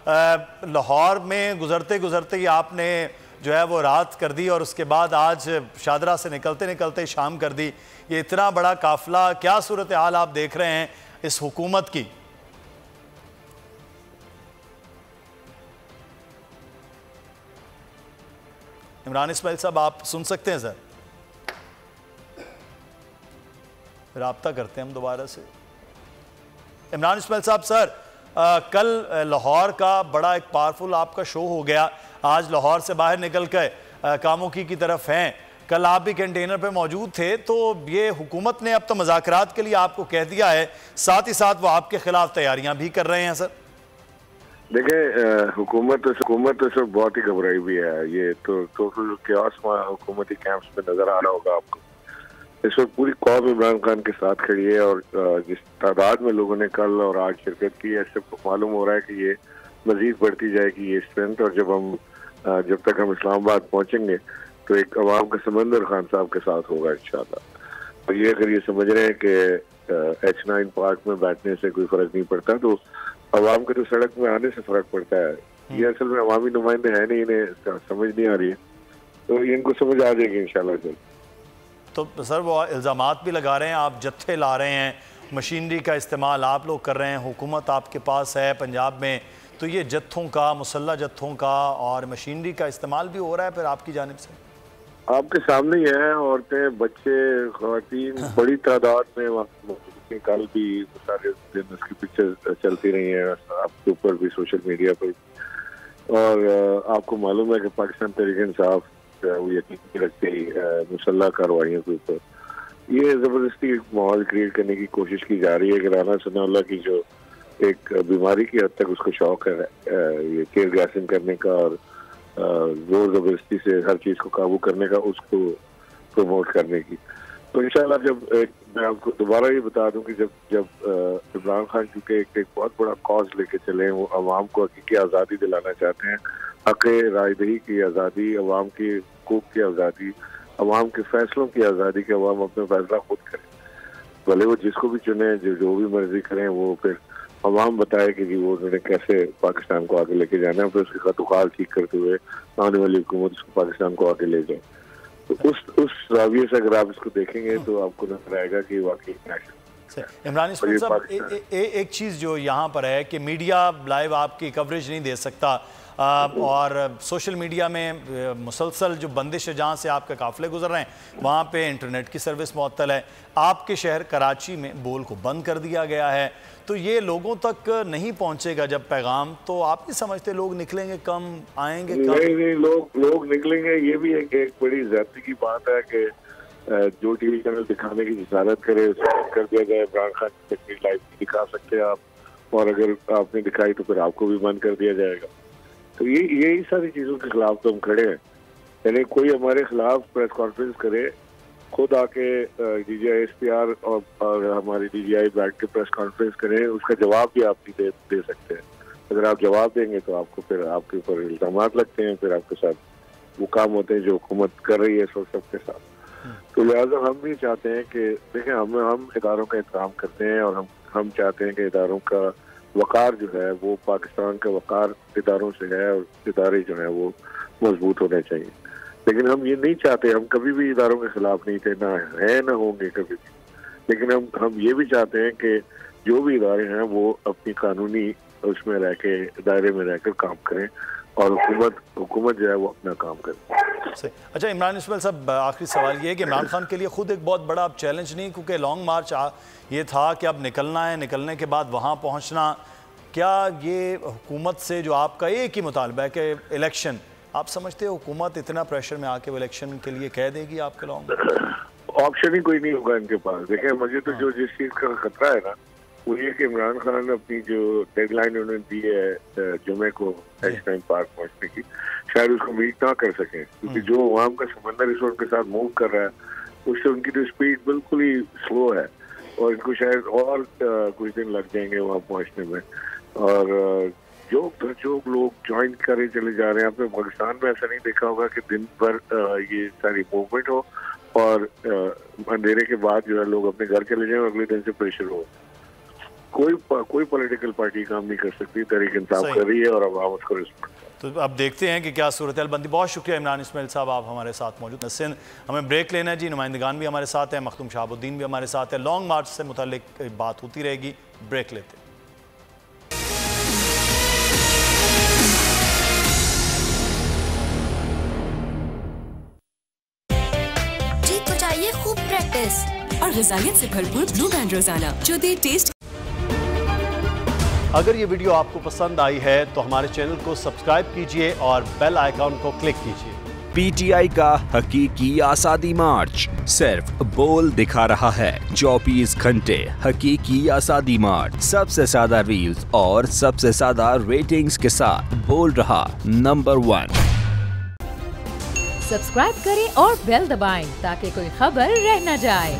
लाहौर में गुजरते गुजरते ही आपने जो है वो रात कर दी और उसके बाद आज शादरा से निकलते निकलते शाम कर दी। ये इतना बड़ा काफिला, क्या सूरत हाल आप देख रहे हैं इस हुकूमत की? इमरान इस्माइल साहब, आप सुन सकते हैं सर? राब्ता करते हैं हम दोबारा से। इमरान इस्माइल साहब सर, कल लाहौर का बड़ा एक पावरफुल आपका शो हो गया, आज लाहौर से बाहर निकल कर कामोकी की तरफ हैं, कल आप भी कंटेनर पे मौजूद थे, तो ये हुकूमत ने अब तो मुज़ाकरात के लिए आपको कह दिया है, साथ ही साथ वो आपके खिलाफ तैयारियां भी कर रहे हैं सर? देखें, हुकूमत तो इस वक्त बहुत ही घबराई हुई है। ये तो टोटल क्यास हुकूमती कैंप्स में नजर आ रहा होगा आपको। इस वक्त पूरी कौम इमरान खान के साथ खड़ी है और जिस तादाद में लोगों ने कल और आज शिरकत की है, इससे मालूम हो रहा है कि ये मजीद बढ़ती जाएगी ये स्ट्रेंथ। और जब तक हम इस्लामाबाद पहुंचेंगे तो एक अवाम का समंदर खान साहब के साथ होगा इंशाल्लाह। तो ये अगर ये समझ रहे हैं कि H9 पार्क में बैठने से कोई फर्क नहीं पड़ता, तो अवाम के तो सड़क में आने से फर्क पड़ता है। ये असल में अवामी नुमाइंदे हैं नहीं, इन्हें समझ नहीं आ रही है, तो इनको समझ आ जाएगी इंशाल्लाह जल्द। तो सर वो इल्ज़ामात भी लगा रहे हैं, आप जत्थे ला रहे हैं, मशीनरी का इस्तेमाल आप लोग कर रहे हैं, हुकूमत आपके पास है पंजाब में, तो ये जत्थों का, मुसल्ला जत्थों का और मशीनरी का इस्तेमाल भी हो रहा है फिर आपकी जानिब से? आपके सामने ही है, औरतें, बच्चे, ख़वातीन बड़ी तादाद में। कल भी सारे दिन उसकी पिक्चर चलती रही है आपके ऊपर भी, सोशल मीडिया पर। और आपको मालूम है कि पाकिस्तान तहरीक इंसाफ वो यकीन रखते ही मुसल्ला कार्रवाइयों के ऊपर ये जबरदस्ती माहौल क्रिएट करने की कोशिश की जा रही है कि राना सनाउल्लाह की जो एक बीमारी की हद तक उसको शौक है ये टीयर गैसिंग करने का और जोर जबरदस्ती से हर चीज को काबू करने का, उसको प्रमोट करने की। तो इंशाल्लाह मैं आपको दोबारा ये बता दूं कि जब इमरान खान चूंकि एक बहुत बड़ा कॉज लेके चले, वो अवाम को हकीकी आज़ादी दिलाना चाहते हैं, हक़ रायदही की आज़ादी, अवाम की हुकूक की आज़ादी, अवाम के फैसलों की आज़ादी, के अवाम अपने फैसला खुद करें, भले वो जिसको भी चुने, जो भी मर्जी करें, वो फिर अवाम बताए कि जी वो उन्होंने कैसे पाकिस्तान को आगे लेके जाना है, फिर उसके खतुखाल ठीक करते हुए आने वाली हुकूमत उसको पाकिस्तान को आगे ले जाए। तो उस राविये से अगर आप इसको देखेंगे तो आपको नजर आएगा कि वाकई इमरान इस्माइल साहब, एक चीज़ जो यहाँ पर है कि मीडिया लाइव आपकी कवरेज नहीं दे सकता और सोशल मीडिया में मुसलसल जो बंदिश है, जहाँ से आपके काफ़िले गुजर रहे हैं वहाँ पे इंटरनेट की सर्विस मुअत्तल है। आपके शहर कराची में बोल को बंद कर दिया गया है, तो ये लोगों तक नहीं पहुँचेगा जब पैगाम, तो आप नहीं समझते लोग निकलेंगे कम, आएंगे कम? नहीं, लोग निकलेंगे। ये भी एक बड़ी ज़्यादती की बात है कि जो टीवी चैनल दिखाने की जिसारत करे उसको बंद कर दिया जाए। इमरान खान की तस्वीर लाइव दिखा सकते हैं आप, और अगर आपने दिखाई तो फिर आपको भी बंद कर दिया जाएगा। तो यही सारी चीज़ों के खिलाफ तो हम खड़े हैं। यानी कोई हमारे खिलाफ प्रेस कॉन्फ्रेंस करे, खुद आके DGI SPR और हमारी DGI बैठ के प्रेस कॉन्फ्रेंस करें, उसका जवाब भी आप नहीं दे सकते हैं। अगर आप जवाब देंगे तो आपको फिर आपके ऊपर इल्जामात लगते हैं, फिर आपके साथ वो काम होते हैं जो हुकूमत कर रही है सबके साथ। तो लिहाजा हम भी चाहते हैं कि देखें, हम इदारों का एहतराम करते हैं और हम चाहते हैं कि इदारों का वक़ार जो है वो पाकिस्तान का वक़ार इदारों से है और इदारे जो है वो मजबूत होने चाहिए। लेकिन हम ये नहीं चाहते, हम कभी भी इदारों के खिलाफ नहीं थे, ना है ना होंगे कभी भी। लेकिन हम ये भी चाहते हैं कि जो भी इदारे हैं वो अपनी कानूनी उसमें रह के, दायरे में रहकर काम करें और हुकूमत जो है वो अपना काम करे। अच्छा इमरान इस्माइल साहब, आखिरी सवाल ये है कि इमरान खान के लिए खुद एक बहुत बड़ा अब चैलेंज नहीं, क्योंकि लॉन्ग मार्च ये था कि अब निकलना है, निकलने के बाद वहाँ पहुँचना, क्या ये हुकूमत से जो आपका एक ही मुतालबा है कि इलेक्शन, आप समझते हो हुकूमत इतना प्रेशर में आके वो इलेक्शन के लिए कह देगी आपके लॉन्ग? ऑप्शन ही कोई नहीं होगा इनके पास। देखें, मुझे तो जो जिस चीज़ का खतरा है ना वो ये कि इमरान खान अपनी जो डेडलाइन उन्होंने दी है जुमे को H9 पार्क पहुंचने की, शायद उसको मीट ना कर सकें, क्योंकि जो अवाम का समंदर इस वक्त के साथ मूव कर रहा है उससे उनकी तो स्पीड बिल्कुल ही स्लो है और इनको शायद और कुछ दिन लग जाएंगे वहाँ पहुँचने में। और जो लोग ज्वाइन करे चले जा रहे हैं, आपने पाकिस्तान में ऐसा नहीं देखा होगा कि दिन भर ये सारी मूवमेंट हो और अंधेरे के बाद जो है लोग अपने घर चले जाएं और अगले दिन से प्रेशर हो। कोई पॉलिटिकल पार्टी काम नहीं कर सकती, तहरीक इंसाफ कर रही है और अब हम उसको रिस्पेक्ट। तो अब देखते हैं कि क्या सूरत हाल बनती। बहुत शुक्रिया इमरान इस्माइल साहब, आप हमारे साथ मौजूद हैं। सिंध हमें ब्रेक लेना है जी, नुमाइंदगान भी हमारे साथ हैं, मखदूम शहाबुद्दीन भी हमारे साथ है। लॉन्ग मार्च से मुताल्लिक बात होती रहेगी, ब्रेक लेते हैं। जीत को चाहिए खूब प्रैक्टिस और ग़िज़ाइयत से भरपूर ब्लू बैंड रोजाना जो दे टेस्ट। अगर ये वीडियो आपको पसंद आई है तो हमारे चैनल को सब्सक्राइब कीजिए और बेल आइकॉन को क्लिक कीजिए। पीटीआई का हकीकी आज़ादी मार्च सिर्फ बोल दिखा रहा है। 24 घंटे हकीकी आज़ादी मार्च, सबसे ज्यादा रील्स और सबसे ज्यादा रेटिंग्स के साथ बोल रहा नंबर 1। सब्सक्राइब करें और बेल दबाएं ताकि कोई खबर रह न जाए।